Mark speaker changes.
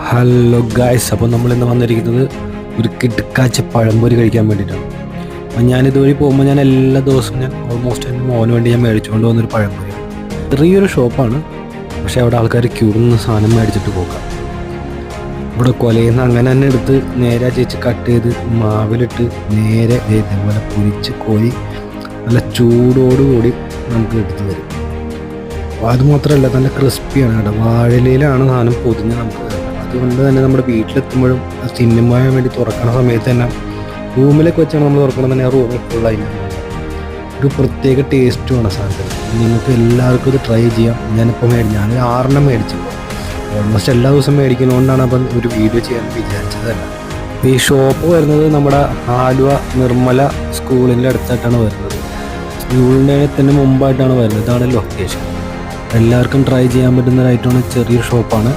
Speaker 1: Hello guys, അപ്പോൾ നമ്മളിന്ന് വന്നിരിക്കുന്നത് ഒരു കിടുക്കാച്ച പഴംപൊരി കഴിക്കാൻ വേണ്ടിയിട്ടാണ്. അപ്പം ഞാനിതുവഴി പോകുമ്പോൾ ഞാൻ എല്ലാ ദിവസവും ഓൾമോസ്റ്റ് എൻ്റെ മോന് വേണ്ടി മേടിച്ചുകൊണ്ട് വന്നൊരു പഴംപൊരിയാണ്. ചെറിയൊരു ഷോപ്പാണ്, പക്ഷേ അവിടെ ആൾക്കാർ ക്യൂ നിന്ന് സാധനം മേടിച്ചിട്ട് പോകാം. ഇവിടെ കൊലയിൽ അങ്ങനെ തന്നെ എടുത്ത് നേരെ ചേച്ചി കട്ട് ചെയ്ത് മാവിലിട്ട് നേരെ ഇതേപോലെ പൊരിച്ച് കോരി നല്ല ചൂടോടുകൂടി നമുക്ക് എടുത്ത് തരും. അപ്പോൾ അത് മാത്രമല്ല, നല്ല ക്രിസ്പിയാണ് കേട്ടോ. വാഴയിലാണ് സാധനം പൊതിഞ്ഞ് നമുക്ക് തരുന്നത്. അതുകൊണ്ട് തന്നെ നമ്മുടെ വീട്ടിലെത്തുമ്പോഴും തിന്നുമ്പോൾ വേണ്ടി തുറക്കണ സമയത്ത് തന്നെ റൂമിലൊക്കെ വെച്ചാണ് നമ്മൾ തുറക്കണം തന്നെ ആ റൂമിൽ ഫുള്ളായി ഒരു പ്രത്യേക ടേസ്റ്റുമാണ് സാധനത്തിന്. നിങ്ങൾക്ക് എല്ലാവർക്കും ഇത് ട്രൈ ചെയ്യാം. ഞാൻ 6 മേടിച്ചു. ഓൾമോസ്റ്റ് എല്ലാ ദിവസവും മേടിക്കുന്നതുകൊണ്ടാണ് അപ്പം ഒരു വീഡിയോ ചെയ്യാൻ വിചാരിച്ചത് തന്നെ. ഈ ഷോപ്പ് വരുന്നത് നമ്മുടെ ആലുവ നിർമ്മല സ്കൂളിൻ്റെ അടുത്തായിട്ടാണ് വരുന്നത്. സ്കൂളിൻ്റെ മുമ്പായിട്ടാണ് വരുന്നത്. ഇതാണ് ലൊക്കേഷൻ. എല്ലാവർക്കും ട്രൈ ചെയ്യാൻ പറ്റുന്ന ഒരു ഐറ്റമാണ്. ചെറിയ ഷോപ്പാണ്.